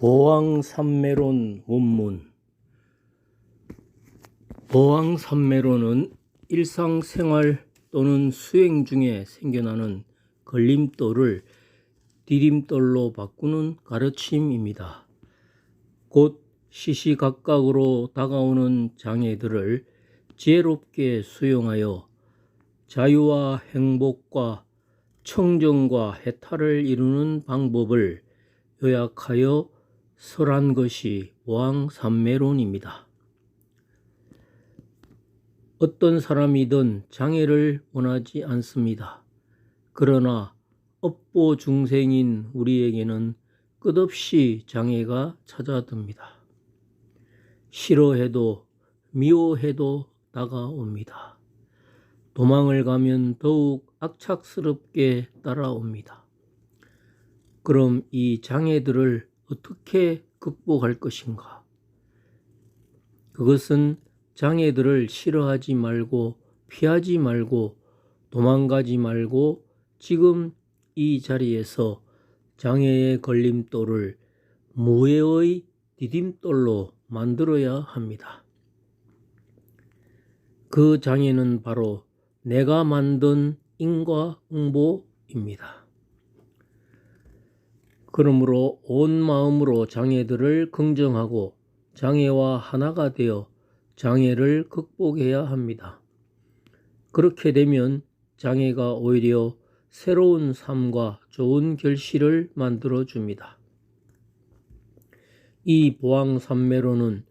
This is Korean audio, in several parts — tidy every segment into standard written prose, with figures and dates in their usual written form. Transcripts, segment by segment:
보왕산매론 원문. 보왕산매론은 일상생활 또는 수행 중에 생겨나는 걸림돌을 디딤돌로 바꾸는 가르침입니다. 곧 시시각각으로 다가오는 장애들을 지혜롭게 수용하여 자유와 행복과 청정과 해탈을 이루는 방법을 요약하여 설한 것이 보왕산매론입니다. 어떤 사람이든 장애를 원하지 않습니다. 그러나 업보 중생인 우리에게는 끝없이 장애가 찾아듭니다. 싫어해도 미워해도 다가옵니다. 도망을 가면 더욱 악착스럽게 따라옵니다. 그럼 이 장애들을 어떻게 극복할 것인가? 그것은 장애들을 싫어하지 말고 피하지 말고 도망가지 말고 지금 이 자리에서 장애의 걸림돌을 무해의 디딤돌로 만들어야 합니다. 그 장애는 바로 내가 만든 인과응보입니다. 그러므로 온 마음으로 장애들을 긍정하고 장애와 하나가 되어 장애를 극복해야 합니다. 그렇게 되면 장애가 오히려 새로운 삶과 좋은 결실을 만들어 줍니다. 이 보왕산매론은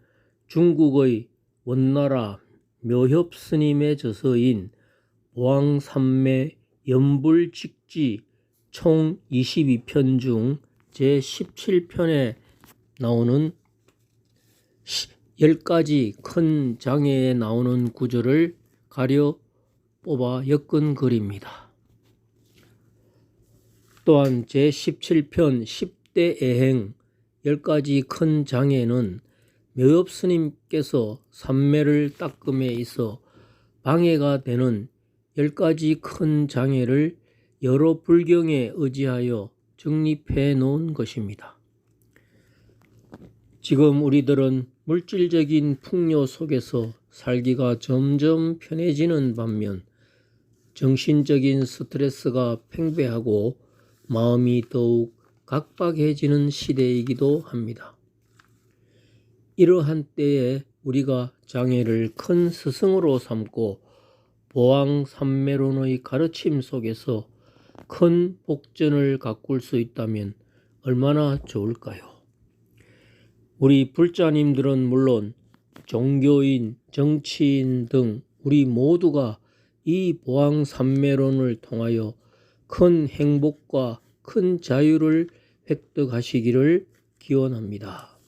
중국의 원나라 묘협 스님의 저서인 보왕산매 연불직지 총 22편 중 제17편에 나오는 10가지 큰 장애에 나오는 구절을 가려 뽑아 엮은 글입니다. 또한 제17편 10대 애행 10가지 큰 장애는 묘협 스님께서 산매를 닦음에 있어 방해가 되는 10가지 큰 장애를 여러 불경에 의지하여 정립해 놓은 것입니다. 지금 우리들은 물질적인 풍요 속에서 살기가 점점 편해지는 반면 정신적인 스트레스가 팽배하고 마음이 더욱 각박해지는 시대이기도 합니다. 이러한 때에 우리가 장애를 큰 스승으로 삼고 보왕산매론의 가르침 속에서 큰 복전을 가꿀 수 있다면 얼마나 좋을까요? 우리 불자님들은 물론 종교인, 정치인 등 우리 모두가 이 보왕산매론을 통하여 큰 행복과 큰 자유를 획득하시기를 기원합니다.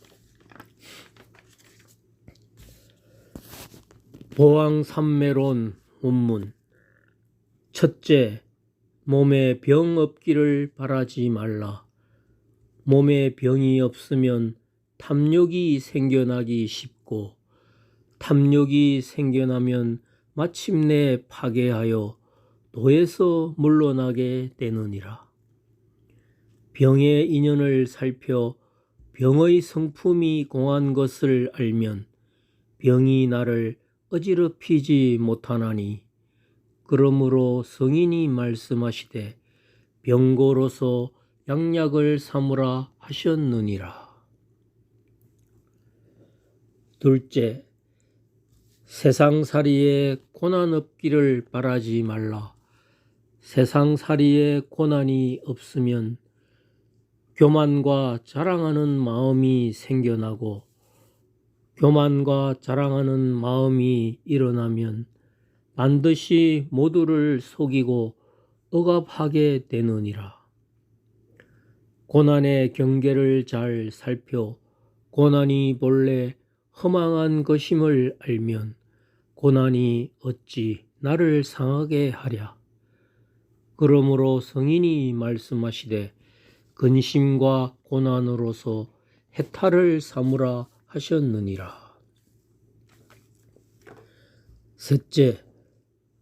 보왕산매론 원문. 첫째, 몸에 병 없기를 바라지 말라. 몸에 병이 없으면 탐욕이 생겨나기 쉽고 탐욕이 생겨나면 마침내 파괴하여 도에서 물러나게 되느니라. 병의 인연을 살펴 병의 성품이 공한 것을 알면 병이 나를 어지럽히지 못하나니 그러므로 성인이 말씀하시되 병고로서 양약을 삼으라 하셨느니라. 둘째, 세상살이에 고난 없기를 바라지 말라. 세상살이에 고난이 없으면 교만과 자랑하는 마음이 생겨나고 교만과 자랑하는 마음이 일어나면 반드시 모두를 속이고 억압하게 되느니라. 고난의 경계를 잘 살펴 고난이 본래 허망한 것임을 알면 고난이 어찌 나를 상하게 하랴. 그러므로 성인이 말씀하시되 근심과 고난으로서 해탈을 삼으라 하셨느니라. 셋째,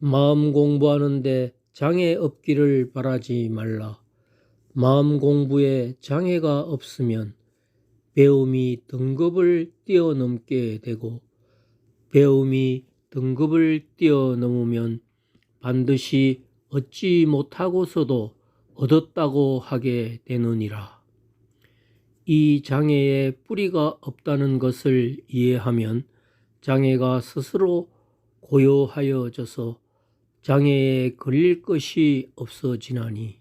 마음 공부하는데 장애 없기를 바라지 말라. 마음 공부에 장애가 없으면 배움이 등급을 뛰어넘게 되고 배움이 등급을 뛰어넘으면 반드시 얻지 못하고서도 얻었다고 하게 되느니라. 이 장애에 뿌리가 없다는 것을 이해하면 장애가 스스로 고요하여져서 장애에 걸릴 것이 없어지나니,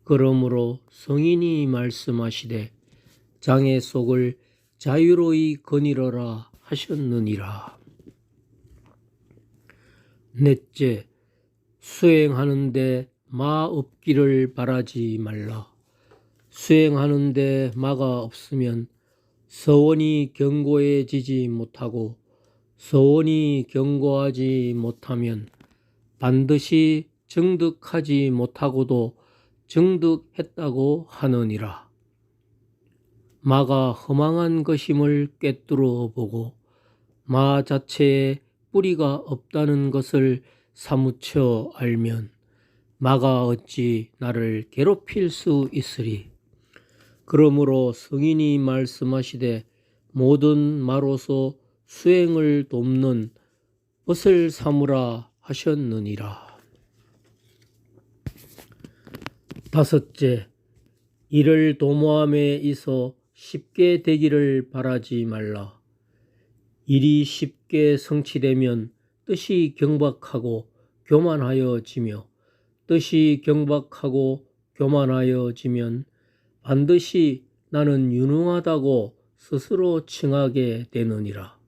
그러므로 성인이 말씀하시되 장애 속을 자유로이 거니러라 하셨느니라. 넷째, 수행하는데 마 없기를 바라지 말라. 수행하는데 마가 없으면 서원이 견고해지지 못하고 서원이 견고하지 못하면 반드시 정득하지 못하고도 정득했다고 하느니라. 마가 허망한 것임을 꿰뚫어 보고 마 자체에 뿌리가 없다는 것을 사무쳐 알면 마가 어찌 나를 괴롭힐 수 있으리. 그러므로 성인이 말씀하시되 모든 마로서 수행을 돕는 것을 삼으라 하셨느니라. 다섯째, 이를 도모함에 있어 쉽게 되기를 바라지 말라. 일이 쉽게 성취되면 뜻이 경박하고 교만하여지며 뜻이 경박하고 교만하여지면 반드시 나는 유능하다고 스스로 칭하게 되느니라.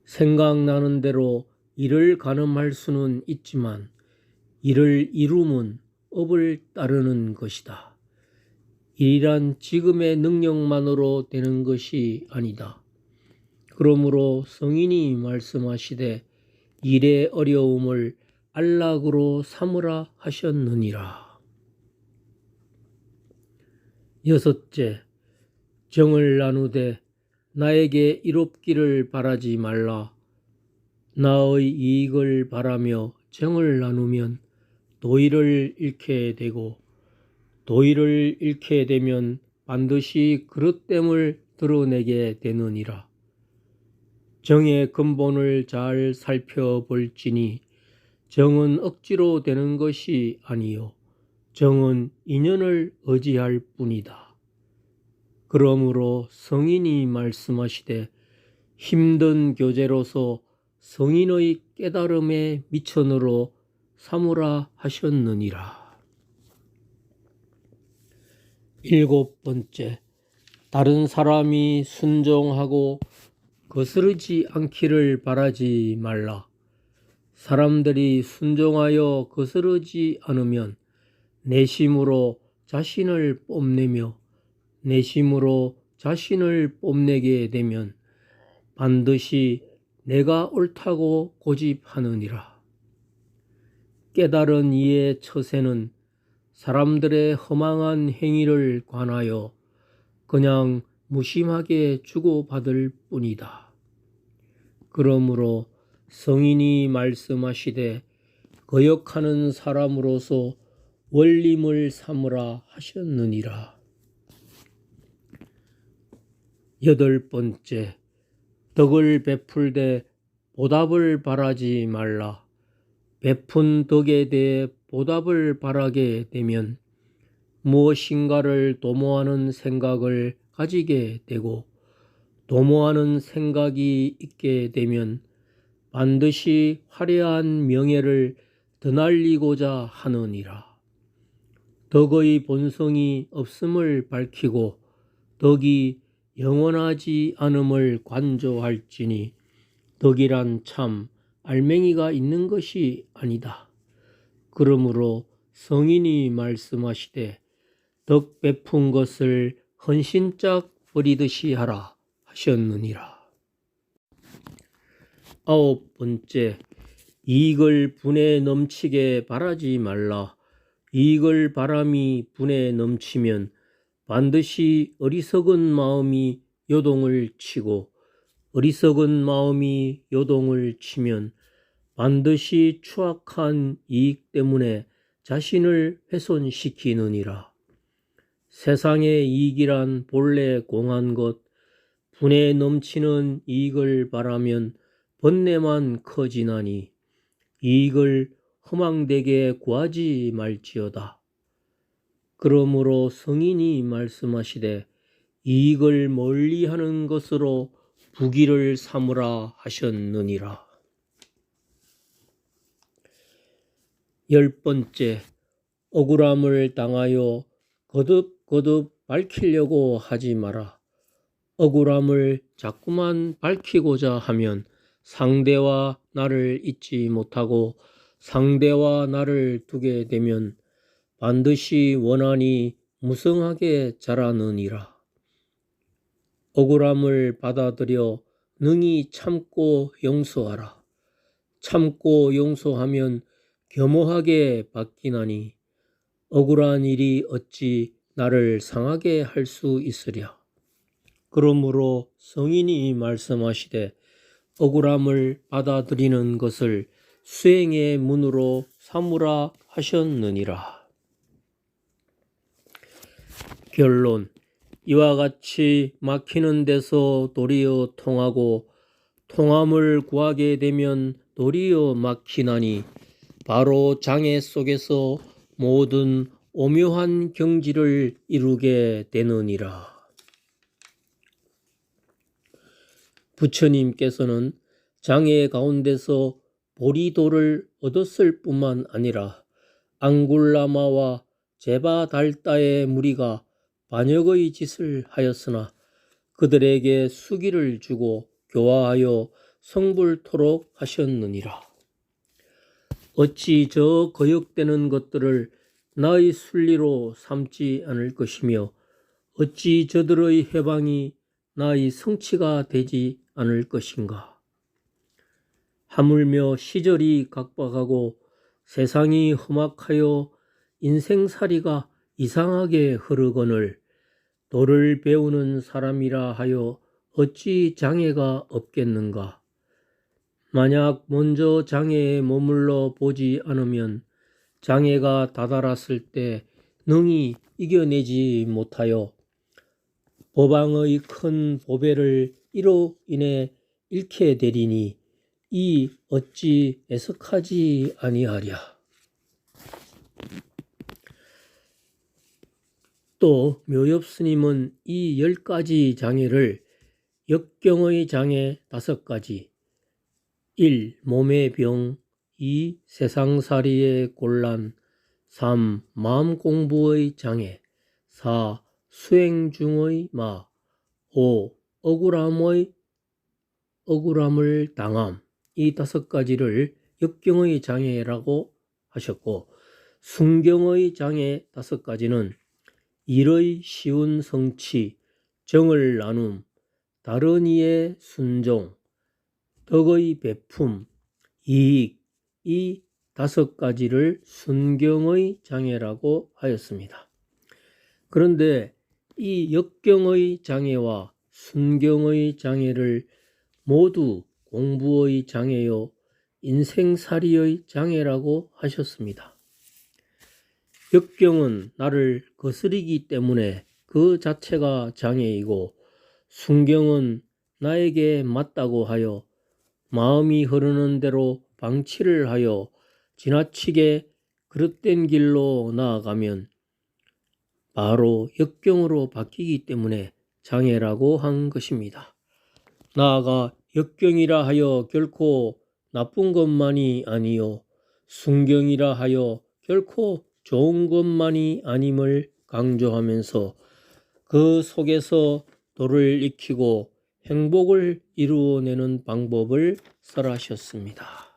생각나는 대로 일을 가늠할 수는 있지만 일을 이룸은 업을 따르는 것이다. 일이란 지금의 능력만으로 되는 것이 아니다. 그러므로 성인이 말씀하시되 일의 어려움을 안락으로 삼으라 하셨느니라. 여섯째, 정을 나누되 나에게 이롭기를 바라지 말라. 나의 이익을 바라며 정을 나누면 도의를 잃게 되고 도의를 잃게 되면 반드시 그릇됨을 드러내게 되느니라. 정의 근본을 잘 살펴볼지니 정은 억지로 되는 것이 아니요 정은 인연을 의지할 뿐이다. 그러므로 성인이 말씀하시되 힘든 교제로서 성인의 깨달음의 미천으로 삼으라 하셨느니라. 일곱 번째, 다른 사람이 순종하고 거스르지 않기를 바라지 말라. 사람들이 순종하여 거스르지 않으면 내심으로 자신을 뽐내며 내심으로 자신을 뽐내게 되면 반드시 내가 옳다고 고집하느니라. 깨달은 이의 처세는 사람들의 허망한 행위를 관하여 그냥 무심하게 주고받을 뿐이다. 그러므로 성인이 말씀하시되 거역하는 사람으로서 원림을 삼으라 하셨느니라. 여덟 번째, 덕을 베풀되 보답을 바라지 말라. 베푼 덕에 대해 보답을 바라게 되면 무엇인가를 도모하는 생각을 가지게 되고 도모하는 생각이 있게 되면 반드시 화려한 명예를 드날리고자 하느니라. 덕의 본성이 없음을 밝히고 덕이 영원하지 않음을 관조할지니 덕이란 참 알맹이가 있는 것이 아니다. 그러므로 성인이 말씀하시되 덕 베푼 것을 헌신짝 버리듯이 하라 하셨느니라. 아홉 번째, 이익을 분에 넘치게 바라지 말라. 이익을 바람이 분에 넘치면 반드시 어리석은 마음이 요동을 치고 어리석은 마음이 요동을 치면 반드시 추악한 이익 때문에 자신을 훼손시키느니라. 세상의 이익이란 본래 공한 것, 분에 넘치는 이익을 바라면 번뇌만 커지나니 이익을 허망되게 구하지 말지어다. 그러므로 성인이 말씀하시되 이익을 멀리하는 것으로 부귀를 삼으라 하셨느니라. 10번째, 억울함을 당하여 거듭거듭 밝히려고 하지 마라. 억울함을 자꾸만 밝히고자 하면 상대와 나를 잊지 못하고 상대와 나를 두게 되면 반드시 원한이 무성하게 자라느니라. 억울함을 받아들여 능히 참고 용서하라. 참고 용서하면 겸허하게 바뀌나니 억울한 일이 어찌 나를 상하게 할 수 있으랴. 그러므로 성인이 말씀하시되 억울함을 받아들이는 것을 수행의 문으로 삼으라 하셨느니라. 결론. 이와 같이 막히는 데서 도리어 통하고 통함을 구하게 되면 도리어 막히나니 바로 장애 속에서 모든 오묘한 경지를 이루게 되느니라. 부처님께서는 장애 가운데서 보리도를 얻었을 뿐만 아니라 앙굴라마와 제바달다의 무리가 반역의 짓을 하였으나 그들에게 수기를 주고 교화하여 성불토록 하셨느니라. 어찌 저 거역되는 것들을 나의 순리로 삼지 않을 것이며 어찌 저들의 해방이 나의 성취가 되지 않을 것인가. 하물며 시절이 각박하고 세상이 험악하여 인생살이가 이상하게 흐르거늘 도를 배우는 사람이라 하여 어찌 장애가 없겠는가. 만약 먼저 장애에 머물러 보지 않으면 장애가 다다랐을 때 능히 이겨내지 못하여 법왕의 큰 보배를 이로 인해 잃게 되리니 이 어찌 애석하지 아니하랴. 또 묘엽스님은 이 10가지 장애를 역경의 장애 5가지, 1. 몸의 병, 2. 세상살이의 곤란, 3. 마음 공부의 장애, 4. 수행 중의 마, 5. 억울함을 당함. 이 5가지를 역경의 장애라고 하셨고, 순경의 장애 5가지는 일의 쉬운 성취, 정을 나눔, 다른 이의 순종, 덕의 베품, 이익, 이 5가지를 순경의 장애라고 하였습니다. 그런데 이 역경의 장애와 순경의 장애를 모두 공부의 장애요 인생살이의 장애라고 하셨습니다. 역경은 나를 거스리기 때문에 그 자체가 장애이고 순경은 나에게 맞다고 하여 마음이 흐르는 대로 방치를 하여 지나치게 그릇된 길로 나아가면 바로 역경으로 바뀌기 때문에 장애라고 한 것입니다. 나아가 역경이라 하여 결코 나쁜 것만이 아니요 순경이라 하여 결코 좋은 것만이 아님을 강조하면서 그 속에서 도를 익히고 행복을 이루어내는 방법을 설하셨습니다.